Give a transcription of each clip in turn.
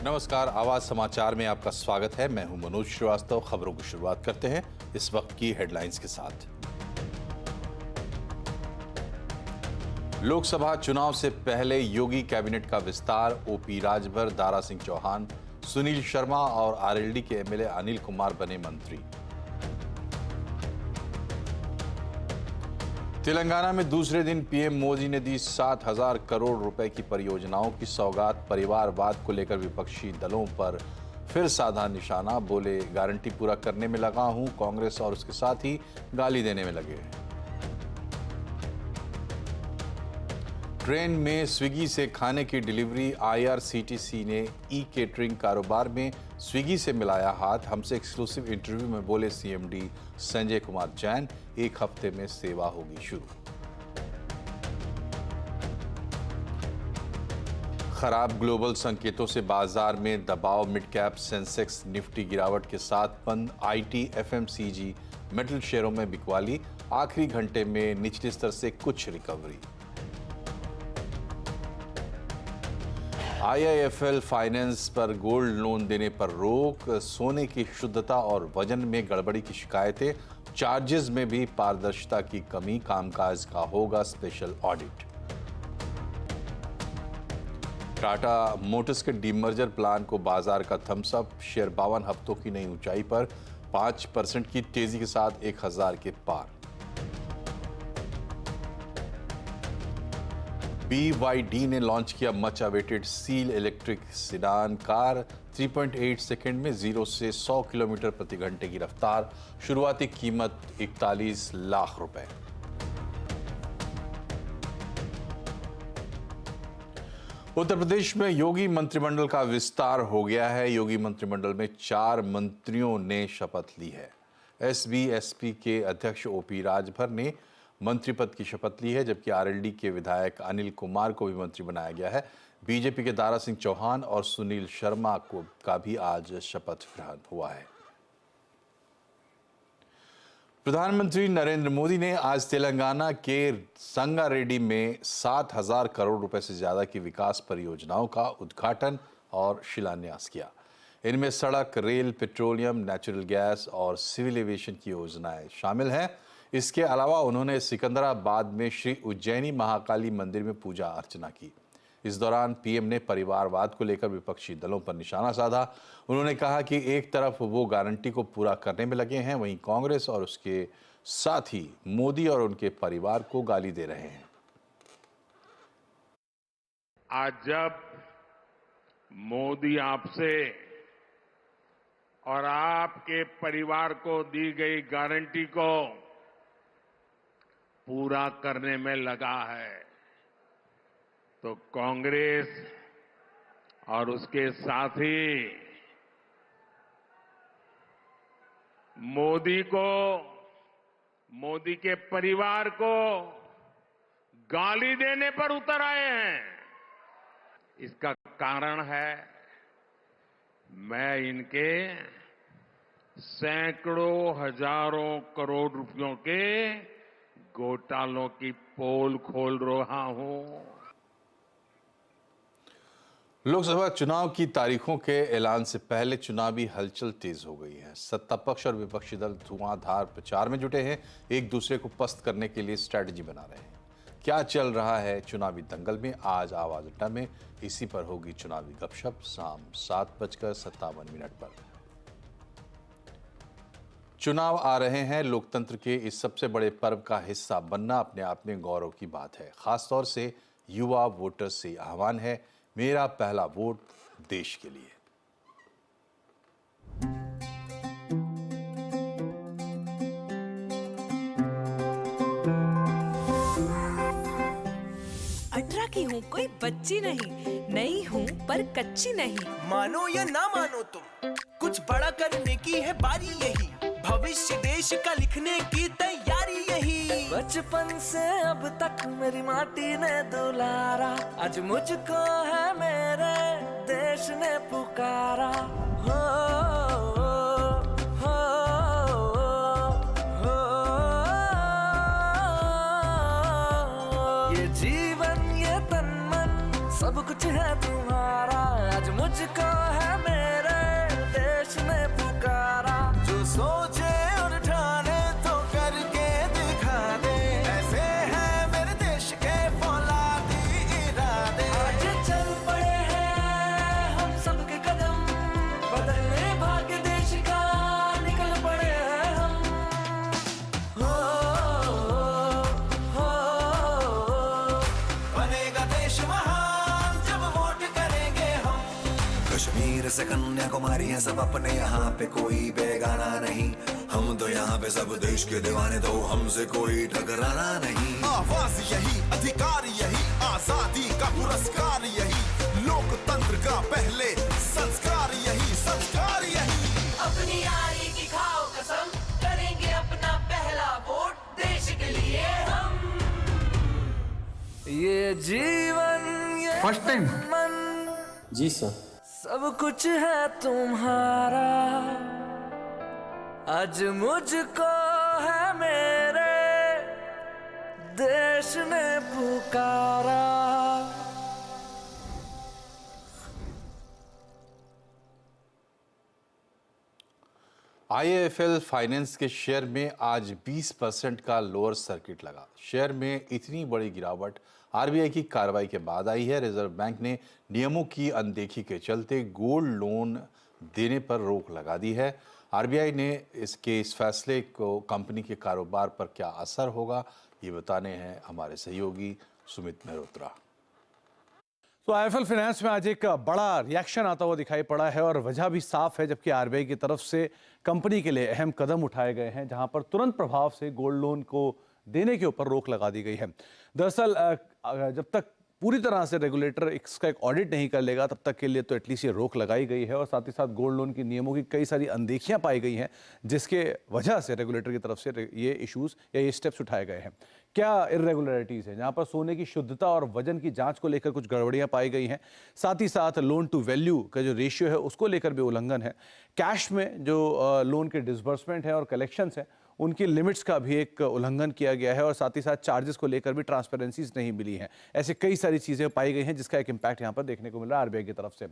नमस्कार, आवाज समाचार में आपका स्वागत है। मैं हूं मनोज श्रीवास्तव। खबरों की शुरुआत करते हैं इस वक्त की हेडलाइंस के साथ। लोकसभा चुनाव से पहले योगी कैबिनेट का विस्तार। ओपी राजभर, दारा सिंह चौहान, सुनील शर्मा और आरएलडी के एमएलए अनिल कुमार बने मंत्री। तेलंगाना में दूसरे दिन पीएम मोदी ने दी 7,000 करोड़ रुपए की परियोजनाओं की सौगात। परिवारवाद को लेकर विपक्षी दलों पर फिर साधा निशाना। बोले, गारंटी पूरा करने में लगा हूं, कांग्रेस और उसके साथ ही गाली देने में लगे हैं। ट्रेन में स्विगी से खाने की डिलीवरी। आईआरसीटीसी ने ई केटरिंग कारोबार में स्विगी से मिलाया हाथ। हमसे एक्सक्लूसिव इंटरव्यू में बोले सीएमडी संजय कुमार जैन, 1 हफ्ते में सेवा होगी शुरू। खराब ग्लोबल संकेतों से बाजार में दबाव। मिड कैप सेंसेक्स निफ्टी गिरावट के साथ बंद। आईटी, एफएमसीजी, मेटल शेयरों में बिकवाली। आखिरी घंटे में निचले स्तर से कुछ रिकवरी। आईआईएफएल फाइनेंस पर गोल्ड लोन देने पर रोक। सोने की शुद्धता और वजन में गड़बड़ी की शिकायतें। चार्जेस में भी पारदर्शिता की कमी। कामकाज का होगा स्पेशल ऑडिट। टाटा मोटर्स के डीमर्जर प्लान को बाजार का थम्स अप। शेयर 52 हफ्तों की नई ऊंचाई पर 5% की तेजी के साथ 1000 के पार। BYD ने लॉन्च किया much awaited seal electric sedan car. 3.8 second में 0 से 100 किलोमीटर प्रति घंटे की रफ्तार। शुरुआती कीमत 41 लाख रुपए। उत्तर प्रदेश में योगी मंत्रिमंडल का विस्तार हो गया है। योगी मंत्रिमंडल में 4 मंत्रियों ने शपथ ली है। एसबी-एसपी के अध्यक्ष ओपी राजभर ने मंत्री पद की शपथ ली है, जबकि आरएलडी के विधायक अनिल कुमार को भी मंत्री बनाया गया है। बीजेपी के दारा सिंह चौहान और सुनील शर्मा का भी आज शपथ ग्रहण हुआ है। प्रधानमंत्री नरेंद्र मोदी ने आज तेलंगाना के संगारेड्डी में 7,000 करोड़ रुपए से ज्यादा की विकास परियोजनाओं का उद्घाटन और शिलान्यास किया। इनमें सड़क, रेल, पेट्रोलियम, नेचुरल गैस और सिविल एविएशन की योजनाएं शामिल हैं। इसके अलावा उन्होंने सिकंदराबाद में श्री उज्जैनी महाकाली मंदिर में पूजा अर्चना की। इस दौरान पीएम ने परिवारवाद को लेकर विपक्षी दलों पर निशाना साधा। उन्होंने कहा कि एक तरफ वो गारंटी को पूरा करने में लगे हैं, वहीं कांग्रेस और उसके साथ ही मोदी और उनके परिवार को गाली दे रहे हैं। आज जब मोदी आपसे और आपके परिवार को दी गई गारंटी को पूरा करने में लगा है, तो कांग्रेस और उसके साथी मोदी को, मोदी के परिवार को गाली देने पर उतर आए हैं। इसका कारण है, मैं इनके सैकड़ों हजारों करोड़ रुपयों के घोटालों की पोल खोल रहा हूं। लोकसभा चुनाव की तारीखों के ऐलान से पहले चुनावी हलचल तेज हो गई है। सत्ता पक्ष और विपक्षी दल धुआंधार प्रचार में जुटे हैं, एक दूसरे को पस्त करने के लिए स्ट्रैटेजी बना रहे हैं। क्या चल रहा है चुनावी दंगल में? आज आवाज अड्डा में इसी पर होगी चुनावी गपशप शाम 7:57 पर। चुनाव आ रहे हैं। लोकतंत्र के इस सबसे बड़े पर्व का हिस्सा बनना अपने आप में गौरव की बात है। खासतौर से युवा वोटर्स से आह्वान है, मेरा पहला वोट देश के लिए। की हूँ, कोई बच्ची नहीं, नई हूँ पर कच्ची नहीं। मानो या ना मानो तुम, कुछ बड़ा करने की है बारी यही। भविष्य देश का लिखने की तैयारी यही। बचपन से अब तक मेरी माटी ने दुलारा, आज मुझको है मेरे देश ने पुकारा। हो, हो, हो, ये जीवन ये तन मन सब कुछ है तुम्हारा, आज मुझको है जैसे कन्याकुमारी है सब अपने, यहाँ पे कोई बेगाना नहीं। हम तो यहाँ पे सब देश के दीवाने, तो हमसे कोई टकराना नहीं। आवाज यही, अधिकार यही, आजादी का पुरस्कार यही, लोकतंत्र का पहले संस्कार यही, संस्कार यही। अपनी यारी की खाओ कसम, करेंगे अपना पहला वोट देश के लिए हम। ये जीवन ये फर्स्ट टाइम मन जी सर, सब कुछ है तुम्हारा, आज मुझको है मेरे देश ने पुकारा। IIFL फाइनेंस के शेयर में आज 20% का लोअर सर्किट लगा। शेयर में इतनी बड़ी गिरावट RBI की कार्रवाई के बाद आई है। रिजर्व बैंक ने नियमों की अनदेखी के चलते गोल्ड लोन देने पर रोक लगा दी है। RBI ने इस फैसले को कंपनी के कारोबार पर क्या असर होगा, ये बताने हैं हमारे सहयोगी सुमित मेहरोत्रा। तो IIFL फाइनेंस में आज एक बड़ा रिएक्शन आता हुआ दिखाई पड़ा है और वजह भी साफ है, जबकि RBI की तरफ से कंपनी के लिए अहम कदम उठाए गए हैं, जहां पर तुरंत प्रभाव से गोल्ड लोन को देने के ऊपर रोक लगा दी गई है। दरअसल जब तक पूरी तरह से रेगुलेटर इसका एक ऑडिट नहीं कर लेगा, तब तक के लिए तो एटलीस्ट ये रोक लगाई गई है और साथ ही साथ गोल्ड लोन के नियमों की कई सारी अनदेखियां पाई गई हैं, जिसके वजह से रेगुलेटर की तरफ से ये इश्यूज या ये स्टेप्स उठाए गए हैं। क्या इरेगुलरिटीज़ हैं, जहाँ पर सोने की शुद्धता और वजन की जांच को लेकर कुछ गड़बड़ियां पाई गई हैं। साथ ही साथ लोन टू वैल्यू का जो रेशियो है उसको लेकर भी उल्लंघन है। कैश में जो लोन के डिसबर्समेंट है और कलेक्शंस हैं उनकी लिमिट्स का भी एक उल्लंघन किया गया है और साथ ही साथ चार्जेस को लेकर भी ट्रांसपेरेंसीज नहीं मिली हैं। ऐसे कई सारी चीज़ें पाई गई हैं जिसका एक इम्पैक्ट यहाँ पर देखने को मिल रहा है RBI की तरफ से।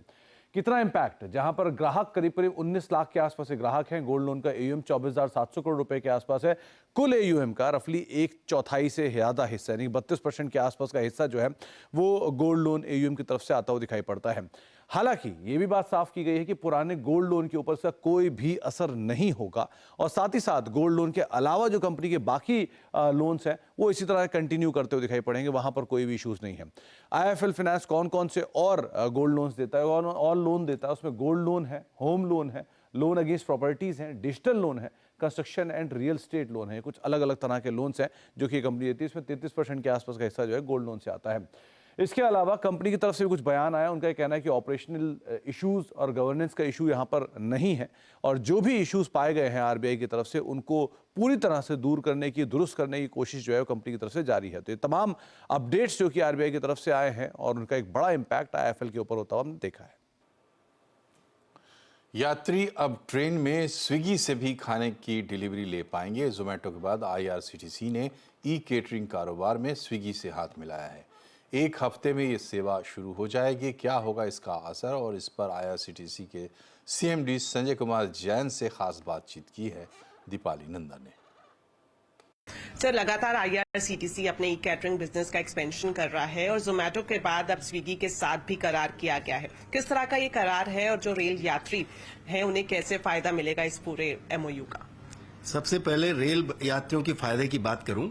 कितना इम्पैक्ट, जहां पर ग्राहक करीब 19 लाख के आसपास से ग्राहक हैं। गोल्ड लोन का AUM 24,700 करोड़ रुपए के आसपास है। कुल AUM का रफली 1/4 से ज़्यादा हिस्सा यानी 32% के आसपास का हिस्सा जो है वो गोल्ड लोन AUM की तरफ से आता हुआ दिखाई पड़ता है। हालांकि ये भी बात साफ की गई है कि पुराने गोल्ड लोन के ऊपर इसका कोई भी असर नहीं होगा और साथ ही साथ गोल्ड लोन के अलावा जो कंपनी के बाकी लोन्स हैं वो इसी तरह कंटिन्यू करते हुए दिखाई पड़ेंगे, वहां पर कोई भी इश्यूज नहीं है। IIFL फाइनेंस कौन कौन से और गोल्ड लोन्स देता है और लोन देता है, उसमें गोल्ड लोन है, होम लोन है, लोन अगेंस्ट प्रॉपर्टीज हैं, डिजिटल लोन है, construction and real estate loan है। कुछ अलग अलग तरह के लोन्स हैं जो कि कंपनी देती है। इसमें 33% के आसपास का हिस्सा जो है गोल्ड लोन से आता है। इसके अलावा कंपनी की तरफ से भी कुछ बयान आया, उनका कहना है कि ऑपरेशनल इश्यूज और गवर्नेंस का इशू यहाँ पर नहीं है और जो भी इश्यूज पाए गए हैं RBI की तरफ से उनको पूरी तरह से दूर करने की, दुरुस्त करने की कोशिश जो है वो कंपनी की तरफ से जारी है। तो ये तमाम अपडेट्स जो कि RBI की तरफ से आए हैं और उनका एक बड़ा इम्पैक्ट IIFL के ऊपर होता हुआ हमने देखा है। यात्री अब ट्रेन में स्विगी से भी खाने की डिलीवरी ले पाएंगे। जोमेटो के बाद IRCTC ने ई-केटरिंग कारोबार में स्विगी से हाथ मिलाया है। एक हफ्ते में ये सेवा शुरू हो जाएगी। क्या होगा इसका असर, और इस पर IRCTC के CMD संजय कुमार जैन से खास बातचीत की है दीपाली नंदन ने। सर, लगातार IRCTC अपने ई कैटरिंग बिजनेस का एक्सपेंशन कर रहा है और जोमेटो के बाद अब स्विगी के साथ भी करार किया गया है। किस तरह का ये करार है और जो रेल यात्री हैं उन्हें कैसे फायदा मिलेगा इस पूरे MOU का? सबसे पहले रेल यात्रियों के फायदे की बात करूं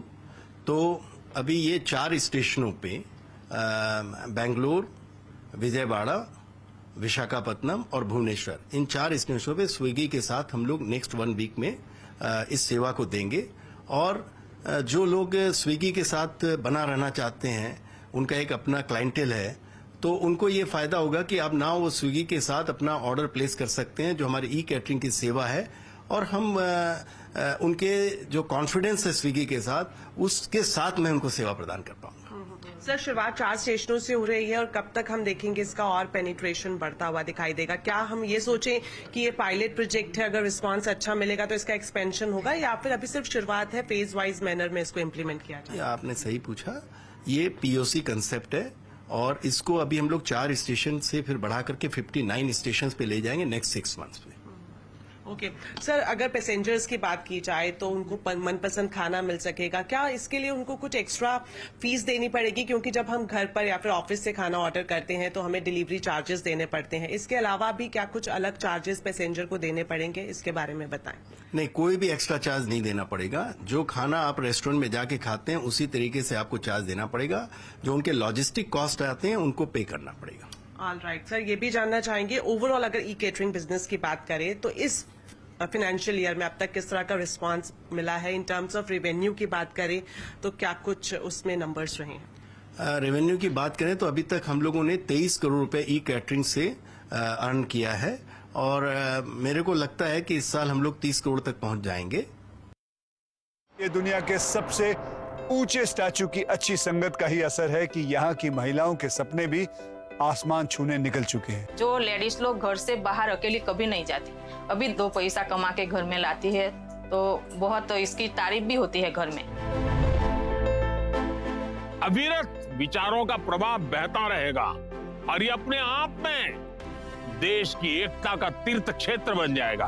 तो अभी ये 4 स्टेशनों पे बेंगलोर, विजयवाड़ा, विशाखापत्तनम और भुवनेश्वर, इन 4 स्टेशनों पे स्विगी के साथ हम लोग नेक्स्ट 1 वीक में इस सेवा को देंगे। और जो लोग स्विगी के साथ बना रहना चाहते हैं, उनका एक अपना क्लाइंटेल है, तो उनको ये फायदा होगा कि अब ना वो स्विगी के साथ अपना ऑर्डर प्लेस कर सकते हैं जो हमारी ई कैटरिंग की सेवा है, और हम उनके जो कॉन्फिडेंस है स्विगी के साथ, उसके साथ मैं उनको सेवा प्रदान कर पाऊंगा। सर, शुरुआत 4 स्टेशनों से हो रही है और कब तक हम देखेंगे इसका और पेनिट्रेशन बढ़ता हुआ दिखाई देगा? क्या हम ये सोचें कि ये पायलट प्रोजेक्ट है, अगर रिस्पांस अच्छा मिलेगा तो इसका एक्सपेंशन होगा, या फिर अभी सिर्फ शुरुआत है, फेज वाइज मैनर में इसको इम्प्लीमेंट किया जाए? आपने सही पूछा, ये POC कंसेप्ट है और इसको अभी हम लोग 4 स्टेशन से फिर बढ़ा करके 59 स्टेशन पे ले जाएंगे नेक्स्ट 6 मंथ्स में। ओके सर, अगर पैसेंजर्स की बात की जाए तो उनको मनपसंद खाना मिल सकेगा क्या? इसके लिए उनको कुछ एक्स्ट्रा फीस देनी पड़ेगी? क्योंकि जब हम घर पर या फिर ऑफिस से खाना ऑर्डर करते हैं तो हमें डिलीवरी चार्जेस देने पड़ते हैं। इसके अलावा भी क्या कुछ अलग चार्जेस पैसेंजर को देने पड़ेंगे? इसके बारे में बताएं। नहीं, कोई भी एक्स्ट्रा चार्ज नहीं देना पड़ेगा। जो खाना आप रेस्टोरेंट में जाके खाते हैं उसी तरीके से आपको चार्ज देना पड़ेगा। जो उनके लॉजिस्टिक कॉस्ट आते हैं उनको पे करना पड़ेगा। ऑल राइट सर, ये भी जानना चाहेंगे ओवरऑल अगर ई केटरिंग बिजनेस की बात करें तो इस फाइनेंशियल ईयर में अब तक किस तरह का रिस्पांस मिला है? इन टर्म्स ऑफ रेवेन्यू की बात करें तो क्या कुछ उसमें नंबर्स रहे हैं? रेवेन्यू की बात करें तो अभी तक हम लोगों ने 23 करोड़ रुपए ई कैटरिंग से अर्न किया है और मेरे को लगता है कि इस साल हम लोग 30 करोड़ तक पहुंच जाएंगे। ये दुनिया के सबसे ऊंचे स्टैचू की अच्छी संगत का ही असर है कि यहाँ की महिलाओं के सपने भी आसमान छूने निकल चुके हैं। जो लेडीज लोग घर से बाहर अकेली कभी नहीं जाती, अभी 2 पैसा कमा के घर में लाती है, तो बहुत इसकी तारीफ भी होती है घर में। अविरत विचारों का प्रभाव बहता रहेगा और ये अपने आप में देश की एकता का तीर्थ क्षेत्र बन जाएगा।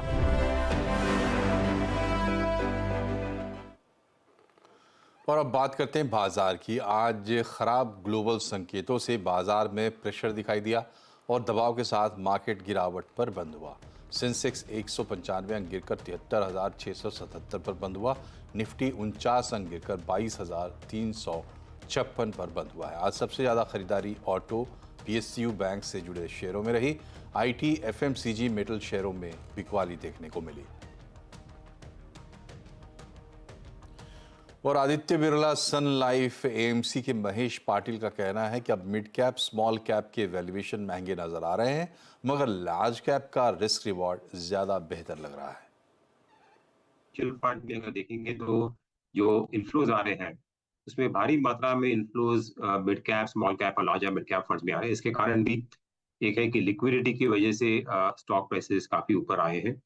और अब बात करते हैं बाजार की। आज खराब ग्लोबल संकेतों से बाजार में प्रेशर दिखाई दिया और दबाव के साथ मार्केट गिरावट पर बंद हुआ। सेंसेक्स 195 अंक गिरकर 73,677 पर बंद हुआ। निफ्टी 49 अंक गिरकर 22,356 पर बंद हुआ है। आज सबसे ज़्यादा खरीदारी ऑटो, PSU बैंक से जुड़े शेयरों में रही। IT, FMCG, मेटल शेयरों में बिकवाली देखने को मिली। और आदित्य बिरला सन लाइफ AMC के महेश पाटिल का कहना है कि अब मिड कैप स्मॉल कैप के वैल्यूएशन महंगे नजर आ रहे हैं, मगर लार्ज कैप का रिस्क रिवॉर्ड ज्यादा बेहतर लग रहा है। म्यूचुअल फंड में अगर देखेंगे तो जो इनफ्लोज आ रहे हैं उसमें भारी मात्रा में inflows mid cap, small cap और लार्ज मिड कैप फंड्स में आ रहे हैं। इसके कारण भी एक है कि लिक्विडिटी की वजह से स्टॉक प्राइसेस काफी ऊपर आए हैं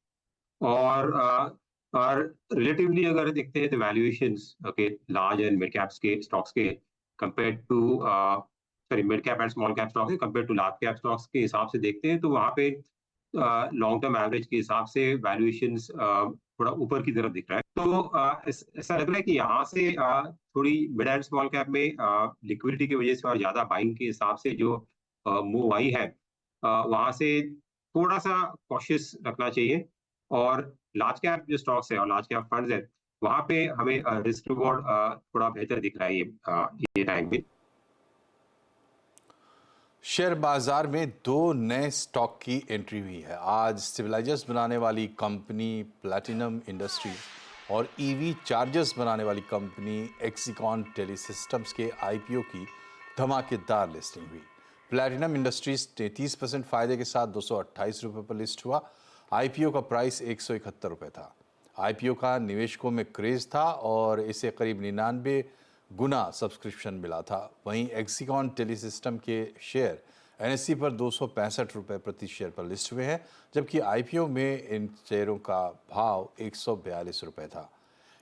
और रिलेटिवली अगर देखते हैं तो वैल्यूएशंस के लार्ज एंड मिड कैप्स के स्टॉक्स के compare to mid cap and small cap stocks compare to large cap stocks के हिसाब से देखते हैं तो वहाँ पे लॉन्ग टर्म एवरेज के हिसाब से वैल्यूएशंस थोड़ा ऊपर की तरफ दिख रहा है। तो ऐसा लग रहा है कि यहाँ से थोड़ी मिड एंड स्मॉल कैप में लिक्विडिटी की वजह से और ज्यादा बाइंग के हिसाब से जो मूव आई है वहाँ से थोड़ा सा कॉशियस रखना चाहिए। और लार्ज कैप जो स्टॉक्स है और लार्ज कैप फंड्स है वहाँ पे हमें रिस्क रिवॉर्ड थोड़ा बेहतर दिख रहा है ये टाइम में। शेयर बाजार में 2 नए स्टॉक की एंट्री हुई है। आज स्टेबलाइजर्स बनाने वाली कंपनी प्लैटिनम इंडस्ट्रीज और EV चार्जर्स बनाने वाली कंपनी एक्सिकॉन टेलीसिस्टम्स के IPO की धमाकेदार लिस्टिंग हुई। प्लैटिनम इंडस्ट्रीज 33% फायदे के साथ 228 रुपये पर लिस्ट हुआ। IPO का प्राइस 171 रुपये था। IPO का निवेशकों में क्रेज था और इसे करीब 99 गुना सब्सक्रिप्शन मिला था। वहीं एक्सिकॉन टेलीसिस्टम के शेयर NSE पर 265 रुपये प्रति शेयर पर लिस्ट हुए हैं, जबकि IPO में इन शेयरों का भाव 142 रुपये था।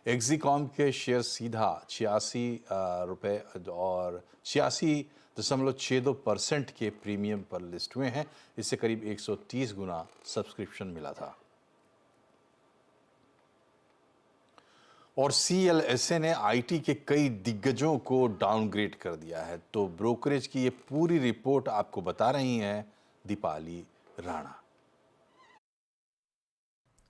एक्सिकॉम के शेयर सीधा 86 रुपये और 86.62% के प्रीमियम पर लिस्ट हुए हैं। इससे करीब 130 गुना सब्सक्रिप्शन मिला था। और CLSA ने IT के कई दिग्गजों को डाउनग्रेड कर दिया है। तो ब्रोकरेज की ये पूरी रिपोर्ट आपको बता रही हैं Deepali Rana.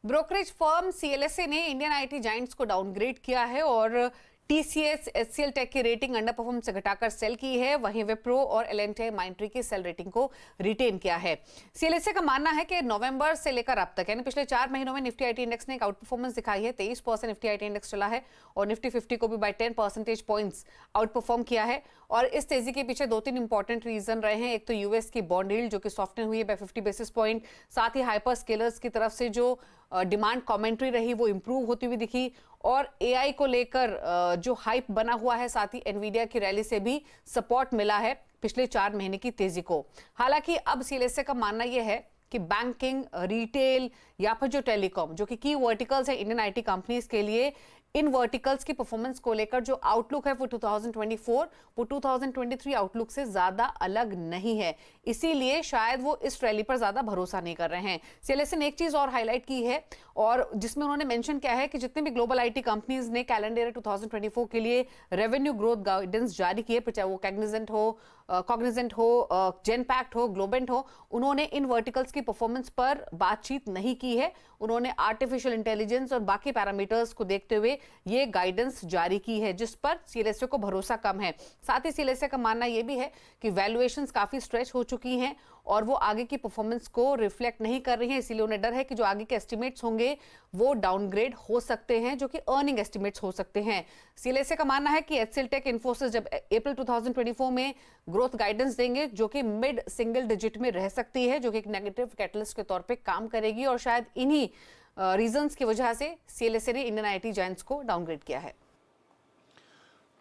Brokerage firm CLSA ने इंडियन IT जायंट्स को डाउनग्रेड किया है और TCS, HCL टेक की रेटिंग अंडर परफॉर्म से घटाकर सेल की है। वहीं विप्रो और L&T माइंट्री की सेल रेटिंग को रिटेन किया है। CLSA का मानना है कि नवंबर से लेकर अब तक यानी पिछले 4 महीनों में निफ्टी IT इंडेक्स ने एक आउट परफॉर्मेंस दिखाई है। 23% निफ्टी IT इंडेक्स चला है और निफ्टी 50 को भी by 10 percentage points outperform किया है। और इस तेजी के पीछे 2-3 इंपॉर्टेंट रीजन रहे हैं। एक तो यूएस की बॉन्ड यील्ड जो कि सॉफ्टन हुई है बाय 50 बेसिस पॉइंट, साथ ही हाइपर स्केलर्स की तरफ से जो डिमांड कमेंट्री रही वो इंप्रूव होती हुई दिखी और AI को लेकर जो हाइप बना हुआ है, साथ ही एनवीडिया की रैली से भी सपोर्ट मिला है पिछले 4 महीने की तेजी को। हालांकि अब CLSA का मानना यह है कि बैंकिंग, रिटेल या फिर जो टेलीकॉम जो कि की वर्टिकल्स है इंडियन IT कंपनीज के लिए, इन वर्टिकल्स की परफॉर्मेंस को लेकर जो आउटलुक है वो 2024 वो 2023 आउटलुक से ज्यादा अलग नहीं है। इसीलिए शायद वो इस रैली पर ज्यादा भरोसा नहीं कर रहे हैं। CLSA ने एक चीज और हाईलाइट की है और जिसमें उन्होंने मेंशन किया है कि जितने भी ग्लोबल IT कंपनीज ने कैलेंडर 2024 के लिए रेवेन्यू ग्रोथ गाइडेंस जारी किए, चाहे वो कॉग्निजेंट हो, जेनपैक्ट हो, ग्लोबेंट हो, उन्होंने इन वर्टिकल्स की परफॉर्मेंस पर बातचीत नहीं की है। उन्होंने आर्टिफिशियल इंटेलिजेंस और बाकी पैरामीटर्स को देखते हुए ये गाइडेंस जारी की है, जिस पर CLSA को भरोसा कम है। साथ ही CLSA का मानना यह भी है कि वैल्यूएशंस काफी स्ट्रेच हो चुकी हैं और वो आगे की परफॉर्मेंस को रिफ्लेक्ट नहीं कर रही हैं, इसीलिए उन्हें डर है कि जो आगे के एस्टिमेट्स होंगे वो डाउनग्रेड हो सकते हैं, जो कि अर्निंग एस्टिमेट्स हो सकते हैं। सीएलएसए का मानना है कि एचसीएल टेक इन्फोसिस जब अप्रैल 2024 में ग्रोथ गाइडेंस देंगे जो कि मिड सिंगल डिजिट में रह सकती है, जो कि एक नेगेटिव कैटलिस्ट के तौर पे काम करेगी, और शायद इन्हीं रीजंस की वजह से सीएलएसए ने इंडियन आईटी जायंट्स को डाउनग्रेड किया है।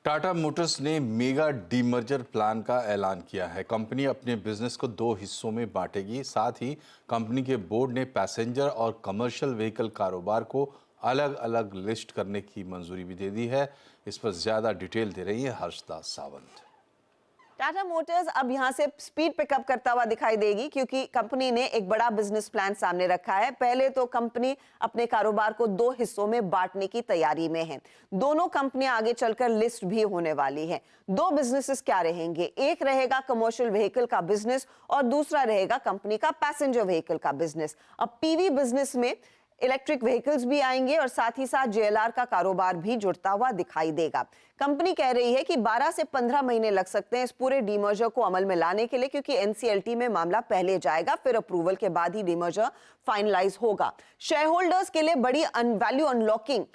टाटा मोटर्स ने मेगा डीमर्जर प्लान का ऐलान किया है। कंपनी अपने बिजनेस को 2 हिस्सों में बांटेगी। साथ ही कंपनी के बोर्ड ने पैसेंजर और कमर्शियल व्हीकल कारोबार को अलग अलग लिस्ट करने की मंजूरी भी दे दी है। इस पर ज्यादा डिटेल दे रही है हर्षदा सावंत। टाटा मोटर्स अब यहां से स्पीड पिकअप करता हुआ दिखाई देगी, क्योंकि कंपनी ने एक बड़ा बिजनेस प्लान सामने रखा है। पहले तो कंपनी अपने कारोबार को 2 हिस्सों में बांटने की तैयारी में है। दोनों कंपनियां आगे चलकर लिस्ट भी होने वाली है। 2 बिजनेसेस क्या रहेंगे, एक रहेगा कमर्शियल व्हीकल का बिजनेस और दूसरा रहेगा कंपनी का पैसेंजर व्हीकल का बिजनेस। अब पीवी बिजनेस में इलेक्ट्रिक व्हीकल्स भी आएंगे और साथ ही साथ जेएलआर का कारोबार भी जुड़ता हुआ दिखाई देगा। कंपनी कह रही है कि 12 से 15 महीने लग सकते हैं इस पूरे डीमर्जर को अमल में लाने के लिए, क्योंकि एनसीएलटी में मामला पहले जाएगा, फिर अप्रूवल के बाद ही डीमर्जर फाइनलाइज होगा। शेयर होल्डर्स के लिए बड़ी वैल्यू अनलॉकिंग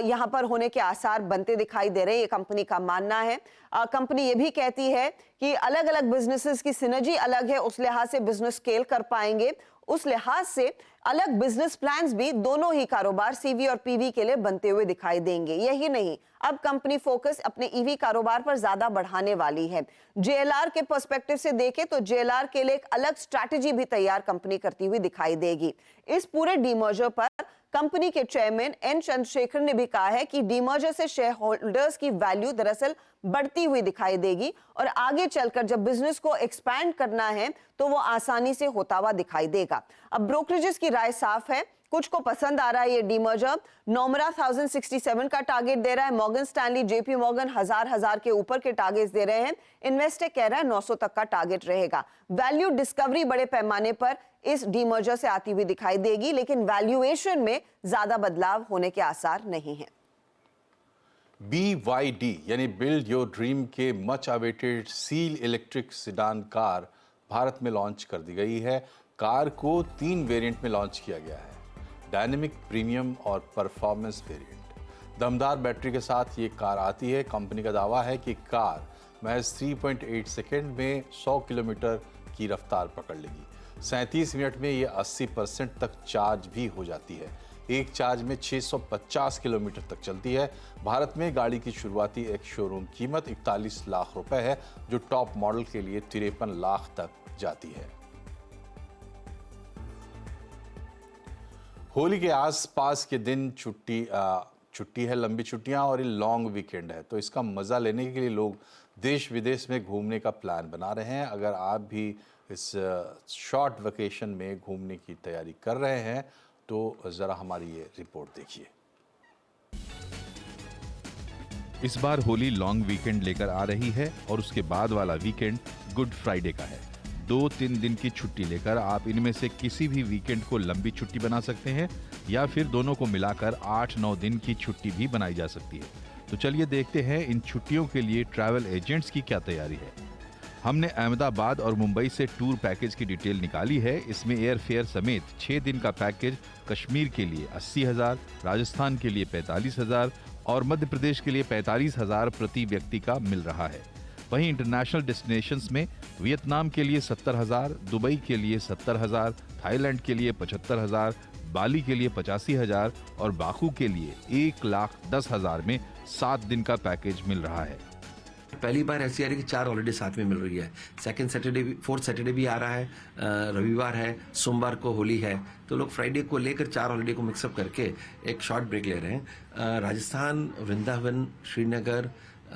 यहां पर होने के आसार बनते दिखाई दे रहे हैं, ये कंपनी का मानना है। कंपनी ये भी कहती है कि अलग अलग बिजनेसेस की सिनर्जी अलग है, उस लिहाज से बिजनेस स्केल कर पाएंगे, उस लिहाज से अलग बिजनेस प्लान्स भी दोनों ही कारोबार सीवी और पीवी के लिए बनते हुए दिखाई देंगे। यही नहीं, अब कंपनी फोकस अपने ईवी कारोबार पर ज्यादा बढ़ाने वाली है। जेएलआर के पर्सपेक्टिव से देखें तो जेएलआर के लिए एक अलग स्ट्रैटेजी भी तैयार कंपनी करती हुई दिखाई देगी। इस पूरे डीमर्जर पर कंपनी के चेयरमैन एन चंद्रशेखर ने भी कहा है कि डीमर्जर से शेयर होल्डर्स की वैल्यू दरअसल बढ़ती हुई दिखाई देगी और आगे चलकर जब बिजनेस को एक्सपैंड करना है तो वो आसानी से होता हुआ दिखाई देगा। अब ब्रोकरेजेस की राय साफ है, कुछ को पसंद आ रहा है ये डीमर्जर। नोमरा 1067 का टारगेट दे रहा है, मॉर्गन स्टैनली, जेपी मॉर्गन हजार के ऊपर के टारगेट्स दे रहे हैं, इन्वेस्टेक कह रहा है 900 तक का टारगेट रहेगा। वैल्यू डिस्कवरी बड़े पैमाने पर इस डीमर्जर से आती हुई दिखाई देगी, लेकिन वैल्यूएशन में ज्यादा बदलाव होने के आसार नहीं है। BYD यानी बिल्ड योर ड्रीम के much awaited seal electric sedan car Bharat में लॉन्च कर दी गई है। कार को 3 वेरिएंट में लॉन्च किया गया है, डायनेमिक, प्रीमियम और परफॉर्मेंस वेरिएंट। दमदार बैटरी के साथ ये कार आती है। कंपनी का दावा है कि कार महज 3.8 सेकेंड में 100 किलोमीटर की रफ्तार पकड़ लेगी। 37 मिनट में ये 80% तक चार्ज भी हो जाती है। एक चार्ज में 650 किलोमीटर तक चलती है। भारत में गाड़ी की शुरुआती एक शोरूम कीमत 41 लाख रुपए है, जो टॉप मॉडल के लिए 53 लाख तक जाती है। होली के आसपास के दिन छुट्टी है, लंबी छुट्टियां और ये लॉन्ग वीकेंड है, तो इसका मज़ा लेने के लिए लोग देश विदेश में घूमने का प्लान बना रहे हैं। अगर आप भी इस शॉर्ट वेकेशन में घूमने की तैयारी कर रहे हैं तो ज़रा हमारी ये रिपोर्ट देखिए। इस बार होली लॉन्ग वीकेंड लेकर आ रही है और उसके बाद वाला वीकेंड गुड फ्राइडे का है। 2-3 दिन की छुट्टी लेकर आप इनमें से किसी भी वीकेंड को लंबी छुट्टी बना सकते हैं या फिर दोनों को मिलाकर 8-9 दिन की छुट्टी भी बनाई जा सकती है। तो चलिए देखते हैं इन छुट्टियों के लिए ट्रैवल एजेंट्स की क्या तैयारी है। हमने अहमदाबाद और मुंबई से टूर पैकेज की डिटेल निकाली है। इसमें एयर फेयर समेत 6 दिन का पैकेज कश्मीर के लिए 80,000, राजस्थान के लिए 45,000 और मध्य प्रदेश के लिए 45,000 प्रति व्यक्ति का मिल रहा है। वहीं इंटरनेशनल डेस्टिनेशंस में वियतनाम के लिए 70,000, दुबई के लिए 70,000, थाईलैंड के लिए 75,000, बाली के लिए 85,000 और बाकू के लिए 1,10,000 में 7 दिन का पैकेज मिल रहा है। पहली बार ऐसी आ रही है कि 4 हॉलीडे साथ में मिल रही है। फोर्थ सैटरडे भी आ रहा है, रविवार है, सोमवार को होली है, तो लोग फ्राइडे को लेकर 4 हॉलीडे को मिक्सअप करके एक शॉर्ट ब्रेक ले रहे हैं। राजस्थान, वृंदावन, श्रीनगर,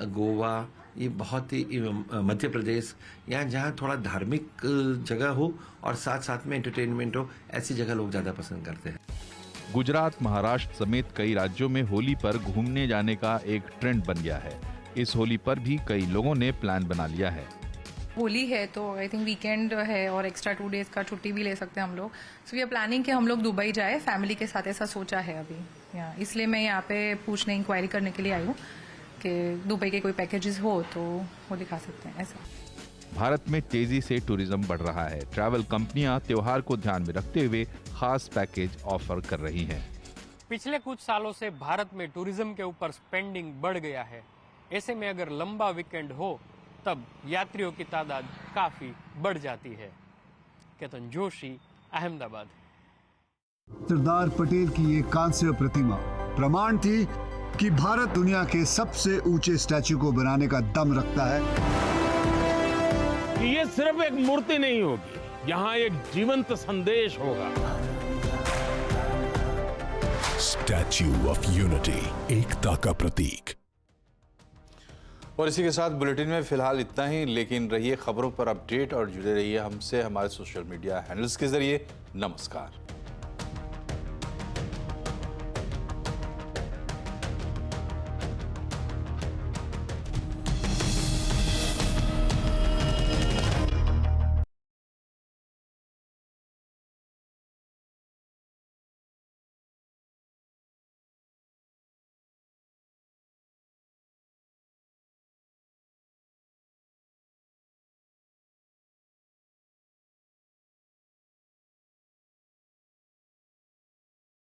गोवा, ये बहुत ही मध्य प्रदेश, यहाँ जहाँ थोड़ा धार्मिक जगह हो और साथ साथ में एंटरटेनमेंट हो, ऐसी जगह लोग ज़्यादा पसंद करते हैं। गुजरात, महाराष्ट्र समेत कई राज्यों में होली पर घूमने जाने का एक ट्रेंड बन गया है। इस होली पर भी कई लोगों ने प्लान बना लिया है। होली है तो आई थिंक वीकेंड है और एक्स्ट्रा 2 डेज का छुट्टी भी ले सकते हैं हम लोग। सो वी आर प्लानिंग कि हम लोग दुबई जाए फैमिली के साथ, ऐसा सोचा है अभी। इसलिए मैं यहाँ पे पूछने इंक्वायरी करने के लिए आई हूँ कि दुबई के कोई पैकेजेस हो तो वो दिखा सकते हैं ऐसा। भारत में तेजी से टूरिज्म बढ़ रहा है। ट्रैवल कंपनियां त्योहार को ध्यान में रखते हुए खास पैकेज ऑफर कर रही हैं। पिछले कुछ सालों से भारत में टूरिज्म के ऊपर स्पेंडिंग बढ़ गया है। ऐसे में अगर लंबा वीकेंड हो तब यात्रियों की तादाद काफी बढ़ जाती है। केतन जोशी, अहमदाबाद। सरदार पटेल की ये कांस्य प्रतिमा प्रमाण थी कि भारत दुनिया के सबसे ऊंचे स्टैच्यू को बनाने का दम रखता है। ये सिर्फ एक मूर्ति नहीं होगी, यहाँ एक जीवंत संदेश होगा। स्टैच्यू ऑफ यूनिटी, एकता का प्रतीक। और इसी के साथ बुलेटिन में फिलहाल इतना ही, लेकिन रहिए खबरों पर अपडेट और जुड़े रहिए हमसे हमारे सोशल मीडिया हैंडल्स के जरिए। नमस्कार।